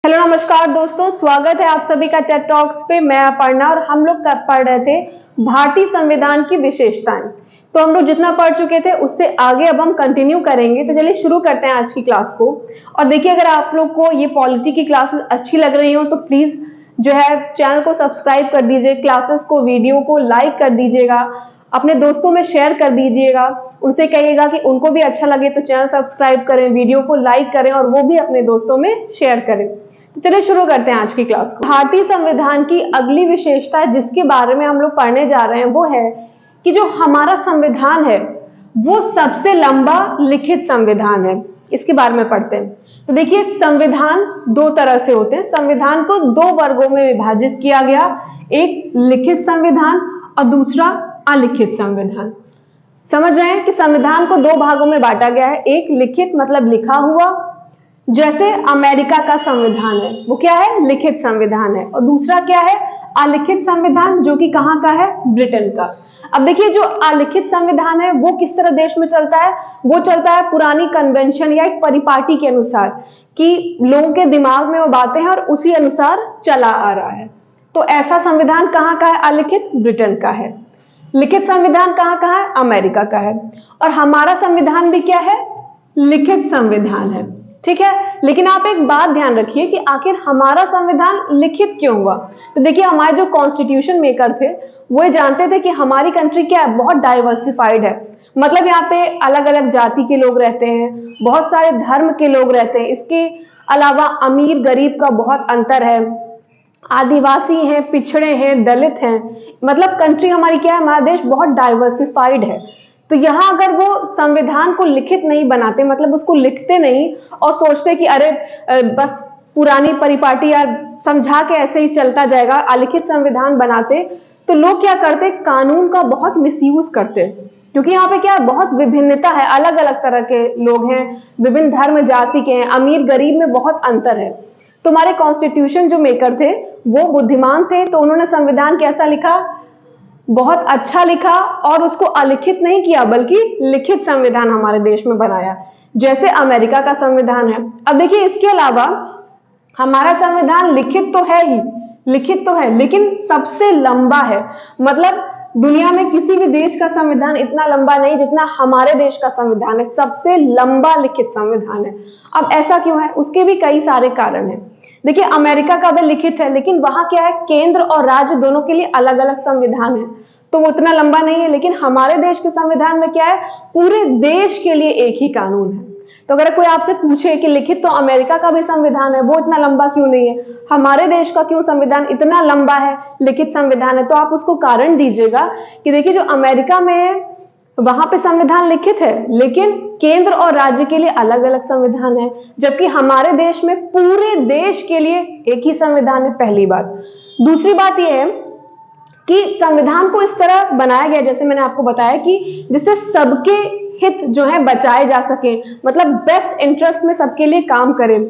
Hello नमस्कार दोस्तों, स्वागत है आप सभी का टेड टॉक्स पे। मैं अपर्णा और हम लोग पढ़ रहे थे भारतीय संविधान की विशेषताएं। तो हम लोग जितना पढ़ चुके थे उससे आगे अब हम कंटिन्यू करेंगे। तो चलिए शुरू करते हैं आज की क्लास को। और देखिए, अगर आप लोग को ये पॉलिटी की क्लासेस अच्छी लग रही हो तो प्लीज जो है चैनल को सब्सक्राइब कर दीजिए, क्लासेस को, वीडियो को लाइक कर दीजिएगा, अपने दोस्तों में शेयर कर दीजिएगा, उनसे कहिएगा कि उनको भी अच्छा लगे तो चैनल सब्सक्राइब करें, वीडियो को लाइक करें और वो भी अपने दोस्तों में शेयर करें। तो चलिए शुरू करते हैं आज की क्लास को। भारतीय संविधान की अगली विशेषता जिसके बारे में हम लोग पढ़ने जा रहे हैं वो है कि जो हमारा संविधान है वो सबसे लंबा लिखित संविधान है। इसके बारे में पढ़ते हैं। तो देखिए, संविधान दो तरह से होते हैं। संविधान को दो वर्गों में विभाजित किया गया, एक लिखित संविधान और दूसरा अलिखित संविधान। समझ रहे हैं कि संविधान को दो भागों में बांटा गया है। एक लिखित मतलब लिखा हुआ, जैसे अमेरिका का संविधान है वो क्या है, लिखित संविधान है, और दूसरा क्या है, अलिखित संविधान, जो कि कहाँ का है, ब्रिटेन का। अब देखिए, जो अलिखित संविधान है वो किस तरह देश में चलता है, वो चलता है पुरानी कन्वेंशन या एक परिपाटी के अनुसार, कि लोगों के दिमाग में वो बातें हैं और उसी अनुसार चला आ रहा है। तो ऐसा संविधान कहाँ का है, अलिखित ब्रिटेन का है। लिखित संविधान कहाँ का है, अमेरिका का है। और हमारा संविधान भी क्या है, लिखित संविधान है। ठीक है, लेकिन आप एक बात ध्यान रखिए कि आखिर हमारा संविधान लिखित क्यों हुआ। तो देखिए, हमारे जो कॉन्स्टिट्यूशन मेकर थे वो जानते थे कि हमारी कंट्री क्या है, बहुत डाइवर्सिफाइड है। मतलब यहाँ पे अलग अलग जाति के लोग रहते हैं, बहुत सारे धर्म के लोग रहते हैं। इसके अलावा अमीर गरीब का बहुत अंतर है, आदिवासी हैं, पिछड़े हैं, दलित हैं। मतलब कंट्री हमारी क्या है, हमारा देश बहुत डाइवर्सिफाइड है। तो यहाँ अगर वो संविधान को लिखित नहीं बनाते, मतलब उसको लिखते नहीं और सोचते कि अरे बस पुरानी परिपाटी या समझा के ऐसे ही चलता जाएगा, अलिखित संविधान बनाते, तो लोग क्या करते, कानून का बहुत मिसयूज करते। क्योंकि यहाँ पे क्या है, बहुत विभिन्नता है, अलग अलग तरह के लोग हैं, विभिन्न धर्म जाति के हैं, अमीर गरीब में बहुत अंतर है। तुम्हारे कॉन्स्टिट्यूशन जो मेकर थे वो बुद्धिमान थे, तो उन्होंने संविधान कैसा लिखा, बहुत अच्छा लिखा, और उसको अलिखित नहीं किया बल्कि लिखित संविधान हमारे देश में बनाया, जैसे अमेरिका का संविधान है। अब देखिए, इसके अलावा हमारा संविधान लिखित तो है ही, लिखित तो है, लेकिन सबसे लंबा है। मतलब दुनिया में किसी भी देश का संविधान इतना लंबा नहीं जितना हमारे देश का संविधान है, सबसे लंबा लिखित संविधान है। अब ऐसा क्यों है, उसके भी कई सारे कारण हैं। देखिए, अमेरिका का भी लिखित है, लेकिन वहां क्या है, केंद्र और राज्य दोनों के लिए अलग अलग संविधान है, तो वो उतना लंबा नहीं है। लेकिन हमारे देश के संविधान में क्या है, पूरे देश के लिए एक ही कानून है। तो अगर कोई आपसे पूछे कि लिखित तो अमेरिका का भी संविधान है, वो इतना लंबा क्यों नहीं है, हमारे देश का क्यों संविधान इतना लंबा है, लिखित संविधान है, तो आप उसको कारण दीजिएगा कि देखिए, जो अमेरिका में है वहां पे संविधान लिखित है, लेकिन केंद्र और राज्य के लिए अलग अलग संविधान है, जबकि हमारे देश में पूरे देश के लिए एक ही संविधान है। पहली बात। दूसरी बात यह है कि संविधान को इस तरह बनाया गया, जैसे मैंने आपको बताया, कि जिससे सबके हित जो है बचाए जा सके, मतलब बेस्ट इंटरेस्ट में सबके लिए काम करें।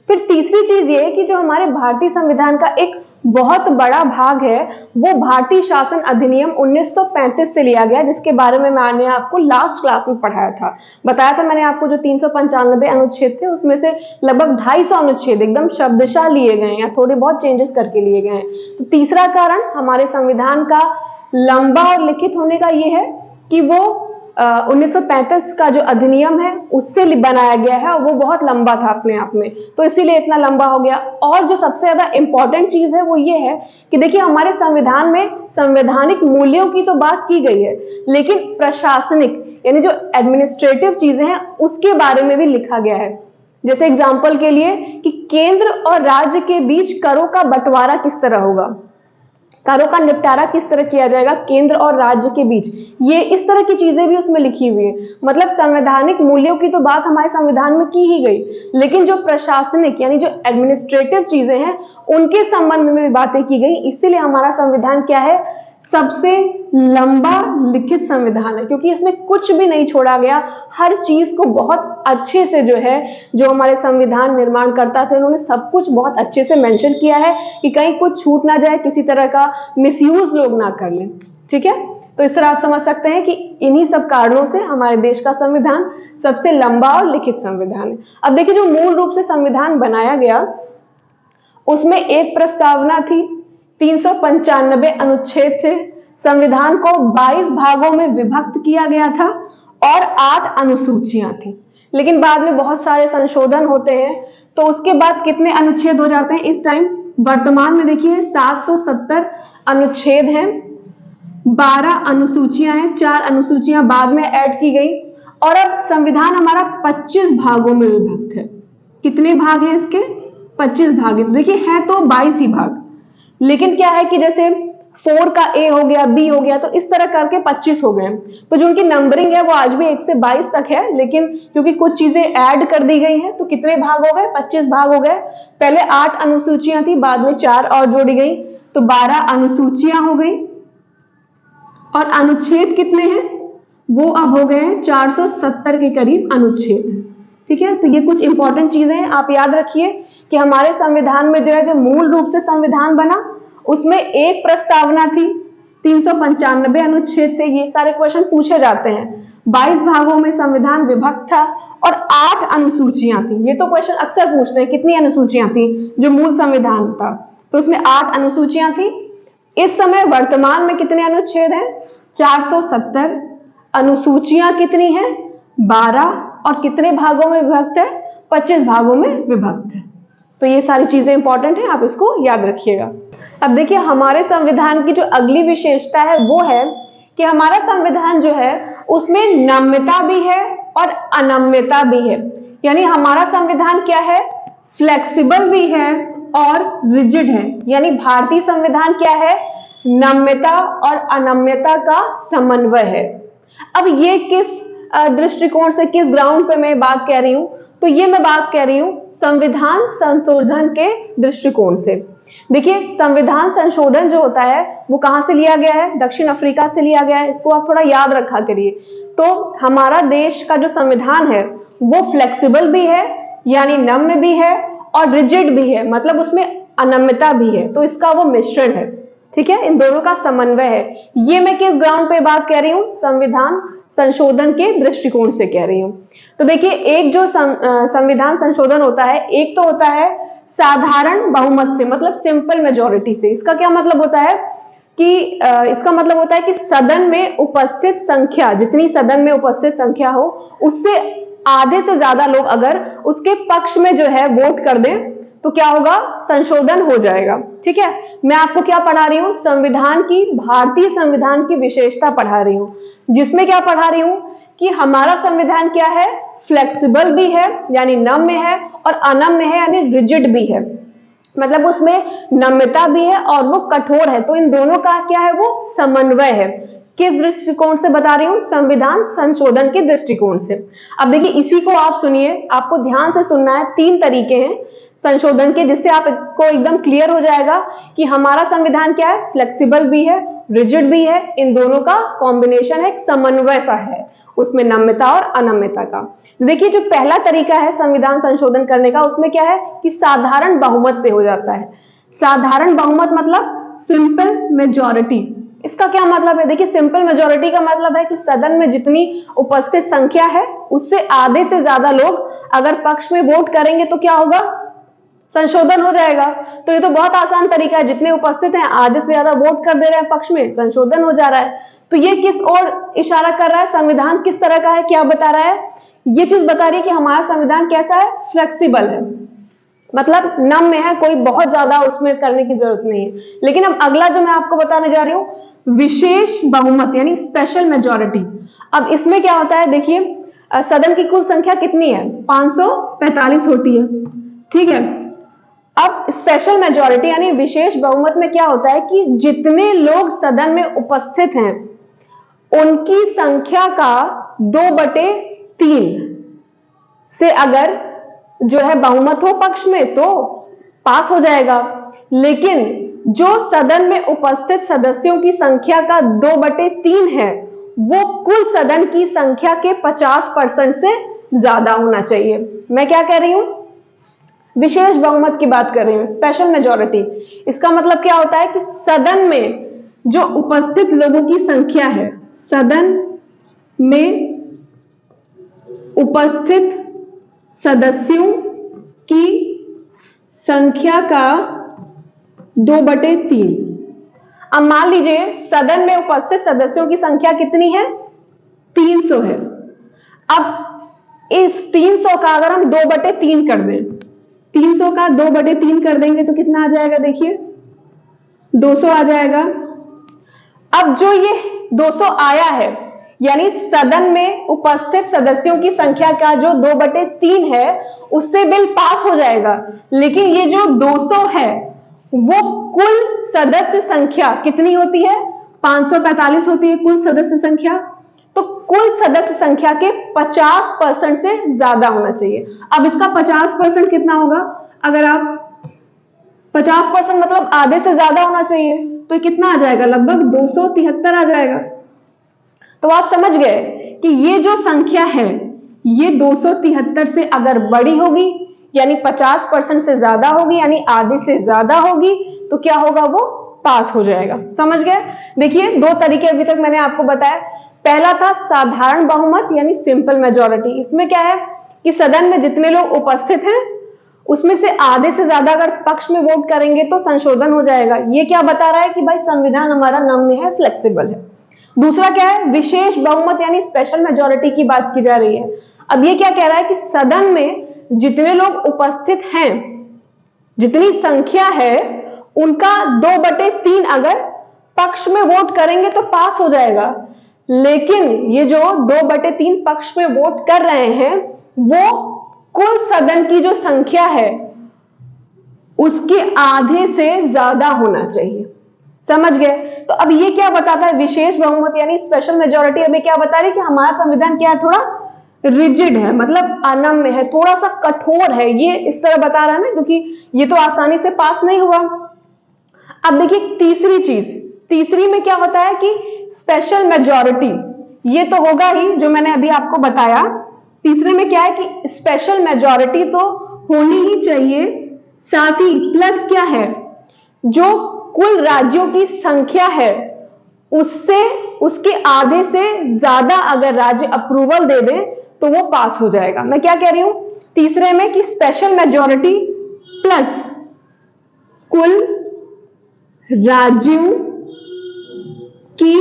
फिर तीसरी चीज ये है कि जो हमारे भारतीय संविधान का एक बहुत बड़ा भाग है वो भारतीय शासन अधिनियम 1935 से लिया गया, जिसके बारे में मैंने आपको लास्ट क्लास में पढ़ाया था, बताया था मैंने आपको। जो 395 अनुच्छेद थे उसमें से लगभग 250 अनुच्छेद एकदम शब्दशः लिए गए हैं या थोड़े बहुत चेंजेस करके लिए गए हैं। तो तीसरा कारण हमारे संविधान का लंबा और लिखित होने का ये है कि वो 1935 का जो अधिनियम है उससे बनाया गया है, और वो बहुत लंबा था अपने आप में, तो इसीलिए इतना लंबा हो गया। और जो सबसे ज्यादा इंपॉर्टेंट चीज है वो ये है कि देखिए, हमारे संविधान में संवैधानिक मूल्यों की तो बात की गई है, लेकिन प्रशासनिक यानी जो एडमिनिस्ट्रेटिव चीजें हैं उसके बारे में भी लिखा गया है। जैसे एग्जाम्पल के लिए कि केंद्र और राज्य के बीच करों का बंटवारा किस तरह होगा, करों का निपटारा किस तरह किया जाएगा केंद्र और राज्य के बीच, ये इस तरह की चीजें भी उसमें लिखी हुई है। मतलब संवैधानिक मूल्यों की तो बात हमारे संविधान में की ही गई, लेकिन जो प्रशासनिक यानी जो एडमिनिस्ट्रेटिव चीजें हैं उनके संबंध में भी बातें की गई। इसीलिए हमारा संविधान क्या है, सबसे लंबा लिखित संविधान है, क्योंकि इसमें कुछ भी नहीं छोड़ा गया। हर चीज को बहुत अच्छे से जो है, जो हमारे संविधान निर्माण करता थे उन्होंने सब कुछ बहुत अच्छे से मेंशन किया है कि कहीं कुछ छूट ना जाए, किसी तरह का मिसयूज लोग ना कर लें। ठीक है, तो इस तरह आप समझ सकते हैं कि इन्हीं सब कारणों से हमारे देश का संविधान सबसे लंबा और लिखित संविधान है। अब देखिए, जो मूल रूप से संविधान बनाया गया उसमें एक प्रस्तावना थी, 395 अनुच्छेद थे, संविधान को 22 भागों में विभक्त किया गया था और 8 अनुसूचियां थी। लेकिन बाद में बहुत सारे संशोधन होते हैं, तो उसके बाद कितने अनुच्छेद हो जाते हैं इस टाइम? वर्तमान में देखिए 770 अनुच्छेद हैं, 12 अनुसूचियां हैं, 4 अनुसूचियां बाद में ऐड की गई, और अब संविधान हमारा 25 भागों में विभक्त है। कितने भाग हैं इसके? 25 भाग हैं। देखिए है तो 22 ही भाग, लेकिन क्या है कि जैसे 4 का ए हो गया, बी हो गया, तो इस तरह करके 25 हो गए। तो जो उनकी नंबरिंग है वो आज भी 1 से 22 तक है, लेकिन क्योंकि कुछ चीजें ऐड कर दी गई हैं तो कितने भाग हो गए? 25 भाग हो गए। पहले 8 अनुसूचियां थी, बाद में 4 और जोड़ी गई, तो 12 अनुसूचियां हो गई। और अनुच्छेद कितने हैं? वो अब हो गए हैं 470 के करीब अनुच्छेद। ठीक है, तो ये कुछ इंपॉर्टेंट चीजें हैं, आप याद रखिए कि हमारे संविधान में जो मूल रूप से संविधान बना, उसमें एक प्रस्तावना थी, 395 अनुच्छेद थे। ये सारे क्वेश्चन पूछे जाते हैं। 22 भागों में संविधान विभक्त था और 8 अनुसूचियां थी। ये तो क्वेश्चन अक्सर पूछते हैं, कितनी अनुसूचियां थी जो मूल संविधान था, तो उसमें 8 अनुसूचियां थी। इस समय वर्तमान में कितने अनुच्छेद हैं? 470। अनुसूचियां कितनी हैं? 12, और कितने भागों में विभक्त है? 25 भागों में विभक्त है। तो ये सारी चीजें इंपॉर्टेंट है, आप इसको याद रखिएगा। अब देखिए हमारे संविधान की जो अगली विशेषता है वो है कि हमारा संविधान जो है उसमें नम्यता भी है और अनम्यता भी है। यानी हमारा संविधान क्या है? फ्लेक्सिबल भी है और रिजिड है। यानी भारतीय संविधान क्या है? नम्यता और अनम्यता का समन्वय है। अब ये किस दृष्टिकोण से, किस ग्राउंड पे मैं बात कह रही हूं? तो ये मैं बात कह रही हूं संविधान संशोधन के दृष्टिकोण से। देखिए संविधान संशोधन जो होता है वो कहां से लिया गया है? दक्षिण अफ्रीका से लिया गया है। इसको आप थोड़ा याद रखा करिए। तो हमारा देश का जो संविधान है वो फ्लेक्सिबल भी है, यानी नम्य भी है, और रिजिड भी है, मतलब उसमें अनम्यता भी है। तो इसका वो मिश्रण है। ठीक है, इन दोनों का समन्वय है। ये मैं किस ग्राउंड पे बात कह रही हूं? संविधान संशोधन के दृष्टिकोण से कह रही हूं। तो देखिए एक जो संविधान संशोधन होता है, एक तो होता है साधारण बहुमत से, मतलब सिंपल मेजॉरिटी से। इसका क्या मतलब होता है कि इसका मतलब होता है कि सदन में उपस्थित संख्या, जितनी सदन में उपस्थित संख्या हो उससे आधे से ज्यादा लोग अगर उसके पक्ष में जो है वोट कर दें तो क्या होगा? संशोधन हो जाएगा। ठीक है, मैं आपको क्या पढ़ा रही हूं? संविधान की, भारतीय संविधान की विशेषता पढ़ा रही हूं, जिसमें क्या पढ़ा रही हूं कि हमारा संविधान क्या है? फ्लेक्सिबल भी है यानी नम्य है, और अनम्य है यानी रिजिड भी है, मतलब उसमें नम्यता भी है और वो कठोर है। तो इन दोनों का क्या है? वो समन्वय है। किस दृष्टिकोण से बता रही हूं? संविधान संशोधन के दृष्टिकोण से। अब देखिए इसी को आप सुनिए, आपको ध्यान से सुनना है। 3 तरीके हैं संशोधन के, जिससे आपको एकदम क्लियर हो जाएगा कि हमारा संविधान क्या है? फ्लेक्सिबल भी है, रिजिड भी है, इन दोनों का कॉम्बिनेशन है, एक समन्वय सा है उसमें नम्यता और अनम्यता का। देखिए जो पहला तरीका है संविधान संशोधन करने का, उसमें क्या है कि साधारण बहुमत से हो जाता है। साधारण बहुमत मतलब सिंपल मेजॉरिटी। इसका क्या मतलब है? देखिए सिंपल मेजॉरिटी का मतलब है कि सदन में जितनी उपस्थित संख्या है उससे आधे से ज्यादा लोग अगर पक्ष में वोट करेंगे तो क्या होगा? संशोधन हो जाएगा। तो ये तो बहुत आसान तरीका है, जितने उपस्थित हैं आधे से ज्यादा वोट कर दे रहे हैं पक्ष में, संशोधन हो जा रहा है। तो ये किस ओर इशारा कर रहा है? संविधान किस तरह का है? क्या बता रहा है? ये चीज बता रही है कि हमारा संविधान कैसा है? फ्लेक्सिबल है, मतलब नम्य है, कोई बहुत ज्यादा उसमें करने की जरूरत नहीं है। लेकिन अब अगला जो मैं आपको बताने जा रही हूँ, विशेष बहुमत यानी स्पेशल मेजॉरिटी। अब इसमें क्या होता है? देखिए सदन की कुल संख्या कितनी है? 545 होती है। ठीक है, अब स्पेशल मेजॉरिटी यानी विशेष बहुमत में क्या होता है कि जितने लोग सदन में उपस्थित हैं उनकी संख्या का 2/3 से अगर जो है बहुमत हो पक्ष में तो पास हो जाएगा। लेकिन जो सदन में उपस्थित सदस्यों की संख्या का 2/3 है वो कुल सदन की संख्या के 50% से ज्यादा होना चाहिए। मैं क्या कह रही हूं? विशेष बहुमत की बात कर रही हूं, स्पेशल मेजॉरिटी। इसका मतलब क्या होता है कि सदन में जो उपस्थित लोगों की संख्या है, सदन में उपस्थित सदस्यों की संख्या का 2/3। अब मान लीजिए सदन में उपस्थित सदस्यों की संख्या कितनी है? 300 है। अब इस 300 का अगर हम 2/3 कर दें, 300 का 2/3 कर देंगे तो कितना आ जाएगा? देखिए 200 आ जाएगा। अब जो ये 200 आया है, यानी सदन में उपस्थित सदस्यों की संख्या का जो 2/3 है उससे बिल पास हो जाएगा। लेकिन ये जो 200 है वो कुल सदस्य संख्या कितनी होती है? 545 होती है कुल सदस्य संख्या। तो कुल सदस्य संख्या के 50% से ज्यादा होना चाहिए। अब इसका 50% कितना होगा? अगर आप 50% मतलब आधे से ज्यादा होना चाहिए, तो कितना आ जाएगा? लगभग 273 आ जाएगा। तो आप समझ गए कि ये जो संख्या है ये 273 से अगर बड़ी होगी यानी 50% से ज्यादा होगी, यानी आधे से ज्यादा होगी, तो क्या होगा? वो पास हो जाएगा। समझ गए? देखिए 2 तरीके अभी तक मैंने आपको बताया। पहला था साधारण बहुमत यानी सिंपल मेजॉरिटी। इसमें क्या है कि सदन में जितने लोग उपस्थित हैं उसमें से आधे से ज्यादा अगर पक्ष में वोट करेंगे तो संशोधन हो जाएगा। ये क्या बता रहा है कि भाई संविधान हमारा नम्य है, फ्लेक्सिबल है। दूसरा क्या है? विशेष बहुमत यानी स्पेशल मेजॉरिटी की बात की जा रही है। अब ये क्या कह रहा है कि सदन में जितने लोग उपस्थित हैं, जितनी संख्या है, उनका 2/3 अगर पक्ष में वोट करेंगे तो पास हो जाएगा। लेकिन ये जो 2/3 पक्ष में वोट कर रहे हैं वो कुल सदन की जो संख्या है उसके आधे से ज्यादा होना चाहिए। समझ गए? तो अब ये क्या बताता है? विशेष बहुमत यानी स्पेशल मेजॉरिटी हमें क्या बता रही है कि हमारा संविधान क्या है? थोड़ा रिजिड है, मतलब अनम्य है, थोड़ा सा कठोर है। ये इस तरह बता रहा है ना, क्योंकि ये तो आसानी से पास नहीं हुआ। अब देखिए तीसरी चीज, तीसरी में क्या होता है कि स्पेशल मेजॉरिटी, ये तो होगा ही जो मैंने अभी आपको बताया। तीसरे में क्या है कि स्पेशल मेजॉरिटी तो होनी ही चाहिए, साथ ही प्लस क्या है? जो कुल राज्यों की संख्या है उससे उसके आधे से ज्यादा अगर राज्य अप्रूवल दे दे तो वो पास हो जाएगा। मैं क्या कह रही हूं तीसरे में कि स्पेशल मेजॉरिटी प्लस कुल राज्यों की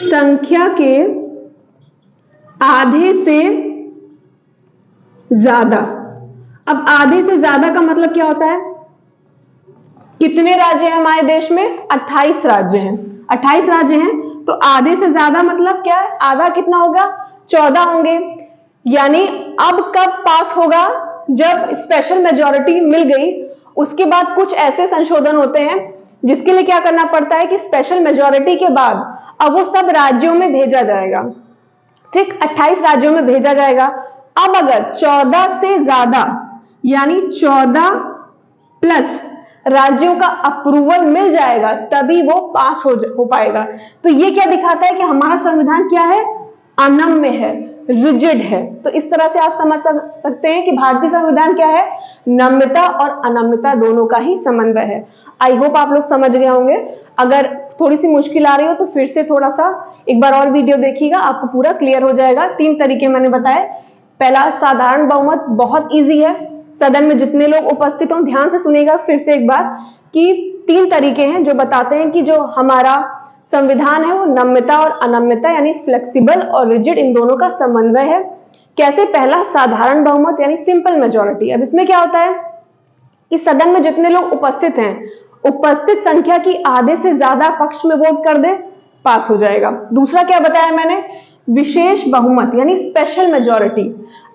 संख्या के आधे से ज्यादा। अब आधे से ज्यादा का मतलब क्या होता है? कितने राज्य हैं हमारे देश में? 28 राज्य हैं। 28 राज्य हैं तो आधे से ज्यादा मतलब क्या है? आधा कितना होगा? 14 होंगे। यानी अब कब पास होगा? जब स्पेशल मेजॉरिटी मिल गई, उसके बाद कुछ ऐसे संशोधन होते हैं जिसके लिए क्या करना पड़ता है कि स्पेशल मेजॉरिटी के बाद अब वो सब राज्यों में भेजा जाएगा। ठीक, 28 राज्यों में भेजा जाएगा। अब अगर 14 से ज्यादा यानी 14 प्लस राज्यों का अप्रूवल मिल जाएगा तभी वो पास हो पाएगा। तो ये क्या दिखाता है कि हमारा संविधान क्या है? अनम्य है, रिजिड है। तो इस तरह से आप समझ सकते हैं कि भारतीय संविधान क्या है? नम्यता और अनम्यता दोनों का ही समन्वय है। आई होप आप लोग समझ गए होंगे। अगर थोड़ी सी मुश्किल आ रही हो तो फिर से थोड़ा सा एक बार और वीडियो देखिएगा, आपको पूरा क्लियर हो जाएगा। 3 तरीके मैंने बताए। पहला साधारण बहुमत, बहुत इजी है, सदन में जितने लोग उपस्थित हों। ध्यान से सुनिएगा फिर से एक बार कि 3 तरीके हैं जो बताते हैं कि जो हमारा संविधान है वो नम्यता और अनम्यता यानी फ्लेक्सिबल और रिजिड इन दोनों का समन्वय है। कैसे? पहला साधारण बहुमत यानी सिंपल मेजॉरिटी। अब इसमें क्या होता है कि सदन में जितने लोग उपस्थित हैं, उपस्थित संख्या की आधे से ज्यादा पक्ष में वोट कर दे, पास हो जाएगा। दूसरा क्या बताया मैंने? विशेष बहुमत यानी स्पेशल मेजॉरिटी।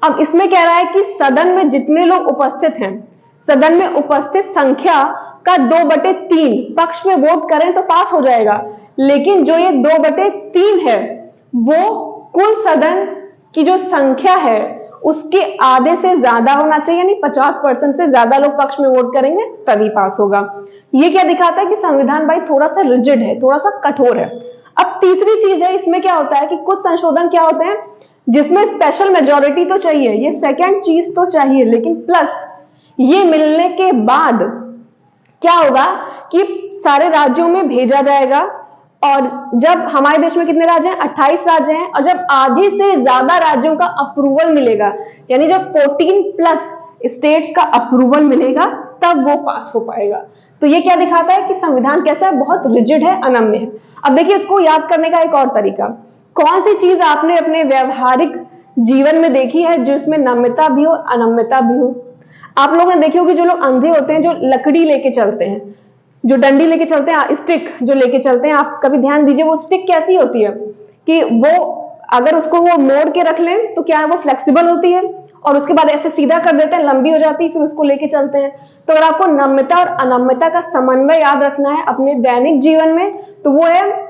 अब इसमें कह रहा है कि सदन में जितने लोग उपस्थित हैं, सदन में उपस्थित संख्या का 2/3 पक्ष में वोट करें तो पास हो जाएगा। लेकिन जो ये 2/3 है वो कुल सदन की जो संख्या है उसके आधे से ज्यादा होना चाहिए, यानी 50% से ज्यादा लोग पक्ष में वोट करेंगे तभी पास होगा। ये क्या दिखाता है कि संविधान भाई थोड़ा सा रिजिड है, थोड़ा सा कठोर है। अब तीसरी चीज है, इसमें क्या होता है कि कुछ संशोधन क्या होते हैं जिसमें स्पेशल मेजॉरिटी तो चाहिए, ये सेकंड चीज तो चाहिए, लेकिन प्लस ये मिलने के बाद क्या होगा कि सारे राज्यों में भेजा जाएगा। और जब हमारे देश में कितने राज्य हैं? 28 राज्य हैं। और जब आधे से ज्यादा राज्यों का अप्रूवल मिलेगा, यानी जब 14 प्लस स्टेट्स का अप्रूवल मिलेगा, तब वो पास हो पाएगा। तो ये क्या दिखाता है कि संविधान कैसा है, बहुत रिजिड है, अनम्य है। अब देखिए इसको याद करने का एक और तरीका, कौन सी चीज आपने अपने व्यवहारिक जीवन में देखी है जिसमें नम्यता भी हो अनम्यता भी हो? आप लोगों ने देखी होगी जो लोग अंधे होते हैं, जो लकड़ी लेके चलते हैं, जो डंडी लेके चलते हैं, स्टिक जो लेके चलते हैं, आप कभी ध्यान दीजिए वो स्टिक कैसी होती है कि वो अगर उसको वो मोड़ के रख लें तो क्या है, वो फ्लेक्सिबल होती है, और उसके बाद ऐसे सीधा कर देते हैं, लंबी हो जाती है, फिर उसको लेके चलते हैं। तो अगर आपको नम्यता और अनम्यता का समन्वय याद रखना है अपने दैनिक जीवन में, तो वो है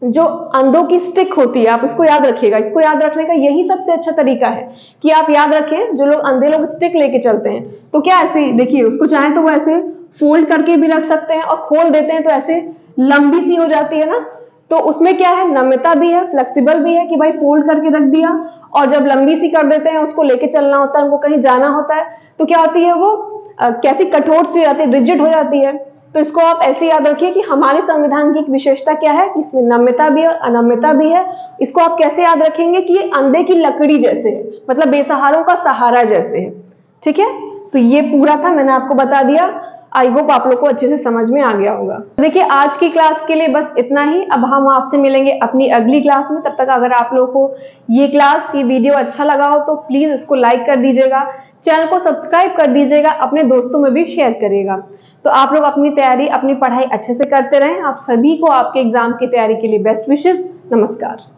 जो अंधों की स्टिक होती है, आप उसको याद रखिएगा। इसको याद रखने का यही सबसे अच्छा तरीका है कि आप याद रखें, जो लोग अंधे लोग स्टिक लेके चलते हैं तो क्या ऐसे देखिए, उसको चाहे तो वो ऐसे फोल्ड करके भी रख सकते हैं, और खोल देते हैं तो ऐसे लंबी सी हो जाती है ना। तो उसमें क्या है, नम्यता भी है, फ्लेक्सिबल भी है कि भाई फोल्ड करके रख दिया, और जब लंबी सी कर देते हैं, उसको लेके चलना होता है, उनको कहीं जाना होता है, तो क्या होती है वो कैसी कठोर सी हो जाती है, रिजिड हो जाती है। तो इसको आप ऐसे याद रखिए कि हमारे संविधान की एक विशेषता क्या है, इसमें नम्यता भी है, अनम्यता भी है। इसको आप कैसे याद रखेंगे कि ये अंधे की लकड़ी जैसे है, मतलब बेसहारों का सहारा जैसे है। ठीक है, तो ये पूरा था, मैंने आपको बता दिया। आई होप आप लोग को अच्छे से समझ में आ गया होगा। देखिए आज की क्लास के लिए बस इतना ही। अब हम आपसे मिलेंगे अपनी अगली क्लास में। तब तक अगर आप लोगों को ये वीडियो अच्छा लगा हो तो प्लीज इसको लाइक कर दीजिएगा, चैनल को सब्सक्राइब कर दीजिएगा, अपने दोस्तों में भी शेयर करिएगा। तो आप लोग अपनी तैयारी, अपनी पढ़ाई अच्छे से करते रहें। आप सभी को आपके एग्जाम की तैयारी के लिए बेस्ट विशेस। नमस्कार।